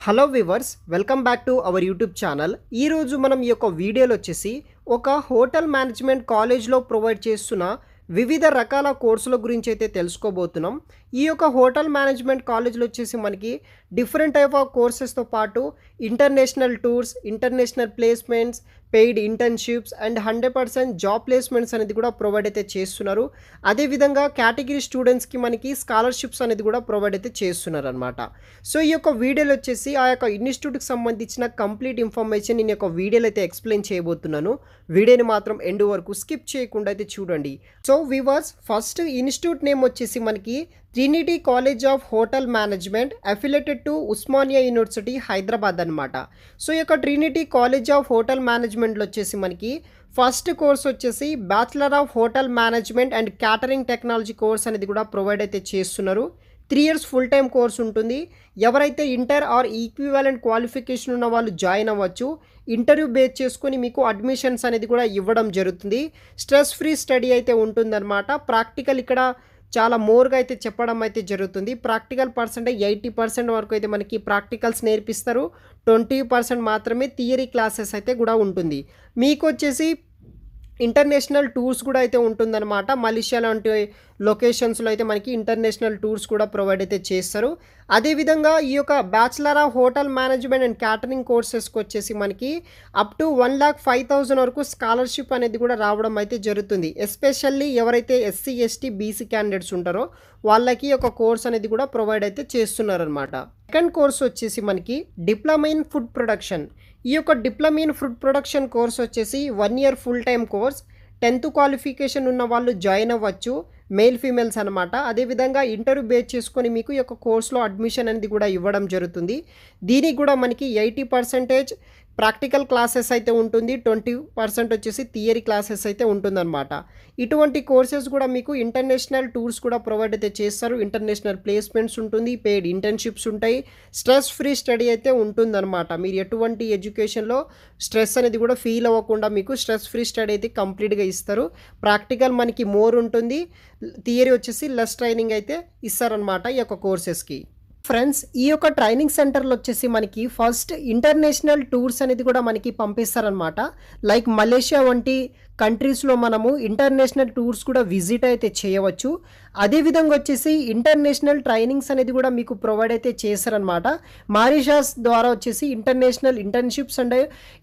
Hello viewers, welcome back to our YouTube channel. ఈరోజు మనం ఈ యొక్క వీడియోలో వచ్చేసి ఒక హోటల్ మేనేజ్మెంట్ కాలేజ్లో ప్రొవైడ్ చేస్తున్న వివిధ రకాల కోర్సుల గురించి అయితే తెలుసుకోబోతున్నాం. ఈ యొక్క హోటల్ మేనేజ్మెంట్ కాలేజ్లో వచ్చేసి మనకి డిఫరెంట్ టైప్ ఆఫ్ కోర్సెస్తో పాటు international tours, international placements, paid internships and 100% job placements అనేది కూడా ప్రొవైడ్ అయితే చేస్తున్నారు. అదేవిధంగా కేటగిరీ స్టూడెంట్స్కి మనకి స్కాలర్షిప్స్ అనేది కూడా ప్రొవైడ్ అయితే చేస్తున్నారు అనమాట. సో ఈ యొక్క వీడియోలో వచ్చేసి ఆ యొక్క ఇన్స్టిట్యూట్కి సంబంధించిన కంప్లీట్ ఇన్ఫర్మేషన్ నేను యొక్క వీడియోలో అయితే ఎక్స్ప్లెయిన్ చేయబోతున్నాను. వీడియోని మాత్రం ఎండ్ వరకు స్కిప్ చేయకుండా అయితే చూడండి. So viewers, first institute name వచ్చేసి మనకి Trinity college of hotel management affiliated to Osmania university Hyderabad అనమాట. సో ఈ యొక్క ట్రినిటీ కాలేజ్ ఆఫ్ హోటల్ మేనేజ్మెంట్లో వచ్చేసి మనకి ఫస్ట్ కోర్స్ వచ్చేసి bachelor of hotel management and catering technology course అనేది కూడా ప్రొవైడ్ అయితే చేస్తున్నారు. 3 years ఫుల్ టైం కోర్స్ ఉంటుంది. ఎవరైతే ఇంటర్ ఆర్ ఈక్వివాలెంట్ క్వాలిఫికేషన్ ఉన్న వాళ్ళు జాయిన్ అవ్వచ్చు. ఇంటర్వ్యూ బేస్ చేసుకొని మీకు అడ్మిషన్స్ అనేది కూడా ఇవ్వడం జరుగుతుంది. స్ట్రెస్ ఫ్రీ స్టడీ అయితే ఉంటుందన్నమాట. ప్రాక్టికల్ ఇక్కడ చాలా మోర్గా అయితే చెప్పడం అయితే జరుగుతుంది. ప్రాక్టికల్ పర్సెంటేజ్ 80% వరకు అయితే మనకి ప్రాక్టికల్స్ నేర్పిస్తారు. 20% మాత్రమే థియరీ క్లాసెస్ అయితే కూడా ఉంటుంది. మీకు వచ్చేసి ఇంటర్నేషనల్ టూర్స్ కూడా అయితే ఉంటుందన్నమాట. మలేషియా లాంటి లొకేషన్స్లో అయితే మనకి ఇంటర్నేషనల్ టూర్స్ కూడా ప్రొవైడ్ అయితే చేస్తారు. అదేవిధంగా ఈ యొక్క bachelor of hotel management and catering కోర్సెస్కి వచ్చేసి మనకి అప్ టు 1,05,000 వరకు స్కాలర్షిప్ అనేది కూడా రావడం అయితే జరుగుతుంది. ఎస్పెషల్లీ ఎవరైతే ఎస్సీ, ఎస్టీ, బీసీ క్యాండిడేట్స్ ఉంటారో వాళ్ళకి ఒక కోర్స్ అనేది కూడా ప్రొవైడ్ అయితే చేస్తున్నారనమాట. సెకండ్ కోర్స్ వచ్చేసి మనకి డిప్లొమా ఇన్ ఫుడ్ ప్రొడక్షన్. ఈ యొక్క diploma in food production course వచ్చేసి 1 year full time course. 10th qualification ఉన్న వాళ్ళు జాయిన్ అవ్వచ్చు, మేల్ ఫీమేల్స్ అనమాట. అదేవిధంగా ఇంటర్వ్యూ బేస్ చేసుకొని మీకు ఈ యొక్క కోర్సులో అడ్మిషన్ అనేది కూడా ఇవ్వడం జరుగుతుంది. దీనికి కూడా మనకి 80% ప్రాక్టికల్ క్లాసెస్ అయితే ఉంటుంది, 20% వచ్చేసి థియరీ క్లాసెస్ అయితే ఉంటుందన్నమాట. ఇటువంటి కోర్సెస్ కూడా మీకు ఇంటర్నేషనల్ టూర్స్ కూడా ప్రొవైడ్ అయితే చేస్తారు. ఇంటర్నేషనల్ ప్లేస్మెంట్స్ ఉంటుంది, పెయిడ్ ఇంటర్న్షిప్స్ ఉంటాయి, స్ట్రెస్ ఫ్రీ స్టడీ అయితే ఉంటుందన్నమాట. మీరు ఎటువంటి ఎడ్యుకేషన్లో స్ట్రెస్ అనేది కూడా ఫీల్ అవ్వకుండా మీకు స్ట్రెస్ ఫ్రీ స్టడీ అయితే కంప్లీట్గా ఇస్తారు. ప్రాక్టికల్ మనకి మోర్ ఉంటుంది, థియరీ వచ్చేసి లెస్ ట్రైనింగ్ అయితే ఇస్తారనమాట ఈ యొక్క కోర్సెస్కి. ఫ్రెండ్స్, ఈ యొక్క ట్రైనింగ్ సెంటర్లో వచ్చేసి మనకి ఫస్ట్ ఇంటర్నేషనల్ టూర్స్ అనేది కూడా మనకి పంపిస్తారనమాట. లైక్ మలేషియా వంటి కంట్రీస్లో మనము ఇంటర్నేషనల్ టూర్స్ కూడా విజిట్ అయితే చేయవచ్చు. అదేవిధంగా వచ్చేసి ఇంటర్నేషనల్ ట్రైనింగ్స్ అనేది కూడా మీకు ప్రొవైడ్ అయితే చేస్తారనమాట. మారిషస్ ద్వారా వచ్చేసి international internships and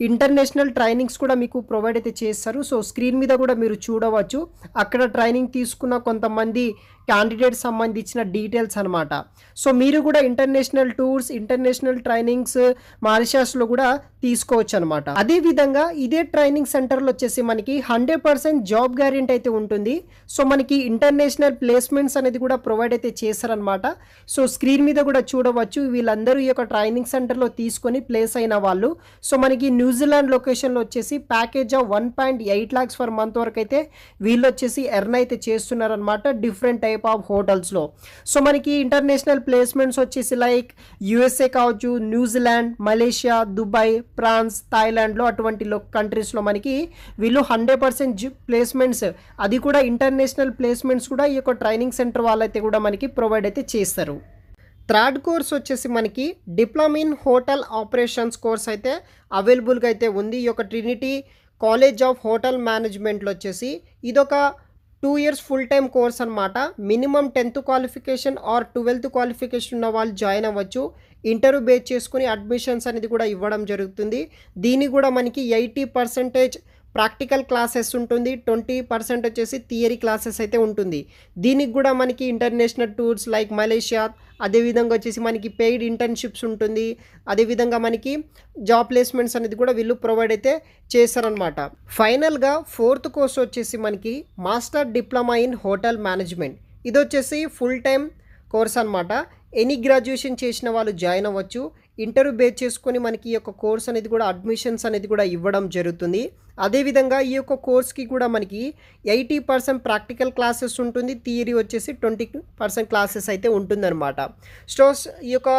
international trainings కూడా మీకు ప్రొవైడ్ అయితే చేస్తారు. సో స్క్రీన్ మీద కూడా మీరు చూడవచ్చు, అక్కడ ట్రైనింగ్ తీసుకున్న కొంతమంది క్యాండిడేట్స్ సంబంధించిన డీటెయిల్స్ అనమాట. సో మీరు కూడా ఇంటర్నేషనల్ టూర్స్, ఇంటర్నేషనల్ ట్రైనింగ్స్ మారిషస్లో కూడా తీసుకోవచ్చు అనమాట. అదేవిధంగా ఇదే ట్రైనింగ్ సెంటర్లో వచ్చేసి మనకి 100% జాబ్ గ్యారెంటీ అయితే ఉంటుంది. సో మనకి ఇంటర్నేషనల్ ప్లేస్మెంట్స్ అనేది కూడా ప్రొవైడ్ అయితే చేస్తారనమాట. సో స్క్రీన్ మీద కూడా చూడవచ్చు, వీళ్ళందరూ ఈ యొక్క ట్రైనింగ్ సెంటర్లో తీసుకొని ప్లేస్ అయిన వాళ్ళు. సో మనకి న్యూజిలాండ్ లొకేషన్లో వచ్చేసి package of 1.8 lakhs for month వరకు అయితే వీళ్ళు వచ్చేసి ఎర్న్ అయితే చేస్తున్నారనమాట డిఫరెంట్ టైప్ ఆఫ్ హోటల్స్లో. సో మనకి ఇంటర్నేషనల్ ప్లేస్మెంట్స్ వచ్చేసి లైక్ యుఎస్ఏ కావచ్చు, న్యూజిలాండ్, మలేషియా, దుబాయ్, ఫ్రాన్స్, థాయిలాండ్లో అటువంటి కంట్రీస్లో మనకి వీళ్ళు 100% ప్లేస్మెంట్స్, అది కూడా ఇంటర్నేషనల్ ప్లేస్మెంట్స్ కూడా ఈ యొక్క ట్రైనింగ్ సెంటర్ వాళ్ళైతే కూడా మనకి ప్రొవైడ్ అయితే చేస్తారు. థర్డ్ కోర్స్ వచ్చేసి మనకి diploma in hotel operations course అయితే అవైలబుల్గా అయితే ఉంది. ఈ యొక్క ట్రినిటీ కాలేజ్ ఆఫ్ హోటల్ మేనేజ్మెంట్లో వచ్చేసి ఇదొక 2 years ఫుల్ టైం కోర్స్ అనమాట. Minimum 10th qualification or 12th qualification ఉన్న వాళ్ళు జాయిన్ అవ్వచ్చు. ఇంటర్వ్యూ బేస్ చేసుకుని అడ్మిషన్స్ అనేది కూడా ఇవ్వడం జరుగుతుంది. దీనికి కూడా మనకి 80% ప్రాక్టికల్ క్లాసెస్ ఉంటుంది, 20% వచ్చేసి థియరీ క్లాసెస్ అయితే ఉంటుంది. దీనికి కూడా మనకి ఇంటర్నేషనల్ టూర్స్ లైక్ మలేషియా, అదేవిధంగా వచ్చేసి మనకి పెయిడ్ ఇంటర్న్షిప్స్ ఉంటుంది. అదేవిధంగా మనకి జాబ్ ప్లేస్మెంట్స్ అనేది కూడా వీళ్ళు ప్రొవైడ్ అయితే చేస్తారనమాట. ఫైనల్గా 4th కోర్స్ వచ్చేసి మనకి master diploma in hotel management. ఇది వచ్చేసి ఫుల్ టైం కోర్స్ అనమాట. ఎనీ గ్రాడ్యుయేషన్ చేసిన వాళ్ళు జాయిన్ అవ్వచ్చు. ఇంటర్వ్యూ బేస్ చేసుకొని మనకి ఈ యొక్క కోర్స్ అనేది కూడా అడ్మిషన్స్ అనేది కూడా ఇవ్వడం జరుగుతుంది. అదేవిధంగా ఈ యొక్క కోర్స్‌కి కూడా మనకి 80% ప్రాక్టికల్ క్లాసెస్ ఉంటుంది. థియరీ వచ్చేసి 20% క్లాసెస్ అయితే ఉంటుందన్నమాట. ఈ యొక్క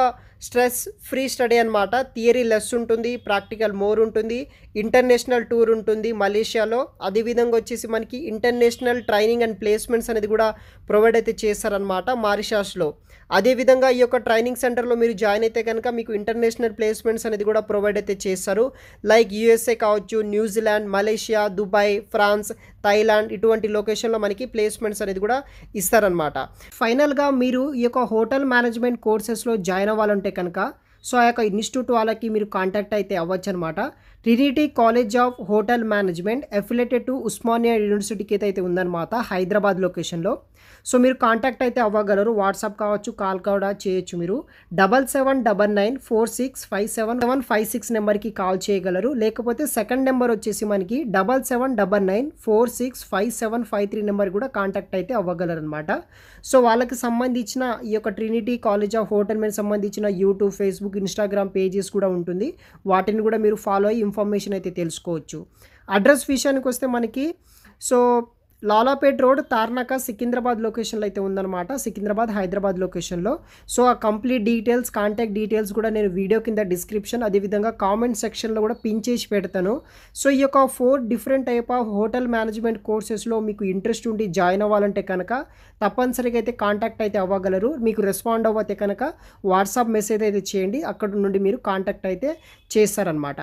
స్ట్రెస్ ఫ్రీ స్టడీ అనమాట. థియరీ లెస్ ఉంటుంది, ప్రాక్టికల్ మోర్ ఉంటుంది. ఇంటర్నేషనల్ టూర్ ఉంటుంది మలేషియాలో. అదేవిధంగా వచ్చేసి మనకి ఇంటర్నేషనల్ ట్రైనింగ్ అండ్ ప్లేస్మెంట్స్ అనేది కూడా ప్రొవైడ్ అయితే చేస్తారనమాట మారిషస్‌లో. అదేవిధంగా ఈ యొక్క ట్రైనింగ్ సెంటర్‌లో మీరు జాయిన్ అయితే కనుక మీకు ఇంటర్నేషనల్ ప్లేస్మెంట్స్ అనేది కూడా ప్రొవైడ్ అయితే చేస్తారు. లైక్ యూఎస్ఏ కావచ్చు, New Zealand, Malaysia, Dubai, France, Thailand ఇటువంటి లొకేషన్‌లో మనకి ప్లేస్మెంట్స్ అనేది కూడా ఇస్తారనమాట. ఫైనల్‌గా మీరు ఈ యొక్క హోటల్ మేనేజ్మెంట్ కోర్సెస్‌లో జాయిన్ అవ్వాలంటే కనుక ఆ యొక్క ఇన్స్టిట్యూట్ వాళ్ళకి మీరు కాంటాక్ట్ అయితే అవ్వచ్చనమాట. Trinity college of hotel management affiliated to Osmania యూనివర్సిటీకి అయితే ఉందన్నమాట హైదరాబాద్ లొకేషన్‌లో. మీరు కాంటాక్ట్ అయితే అవ్వగలరు. వాట్సాప్ కావచ్చు, కాల్ కూడా చేయొచ్చు మీరు. 7799465756 నెంబర్కి కాల్ చేయగలరు. లేకపోతే సెకండ్ నెంబర్ వచ్చేసి మనకి 7799465753 నెంబర్ కూడా కాంటాక్ట్ అయితే అవ్వగలరనమాట. వాళ్ళకి సంబంధించిన ఈ యొక్క Trinity college of hotel management సంబంధించిన యూట్యూబ్, ఫేస్బుక్, ఇన్స్టాగ్రామ్ పేజెస్ కూడా ఉంటుంది. వాటిని కూడా మీరు ఫాలో అయ్యి ఇన్ఫర్మేషన్ అయితే తెలుసుకోవచ్చు. అడ్రస్ విషయానికి వస్తే మనకి లాలాపేట్ రోడ్, తార్నాక, సికింద్రాబాద్ లొకేషన్లో అయితే ఉందన్నమాట. సికింద్రాబాద్, హైదరాబాద్ లొకేషన్లో. ఆ కంప్లీట్ డీటెయిల్స్, కాంటాక్ట్ డీటెయిల్స్ కూడా నేను వీడియో కింద డిస్క్రిప్షన్, అదేవిధంగా కామెంట్ సెక్షన్లో కూడా పిన్ చేసి పెడతాను. ఈ యొక్క 4 different type of hotel management కోర్సెస్లో మీకు ఇంట్రెస్ట్ ఉండి జాయిన్ అవ్వాలంటే కనుక తప్పనిసరిగా అయితే కాంటాక్ట్ అయితే అవ్వగలరు. మీకు రెస్పాండ్ అవ్వతే కనుక వాట్సాప్ మెసేజ్ అయితే చేయండి. అక్కడ నుండి మీరు కాంటాక్ట్ అయితే చేస్తారనమాట.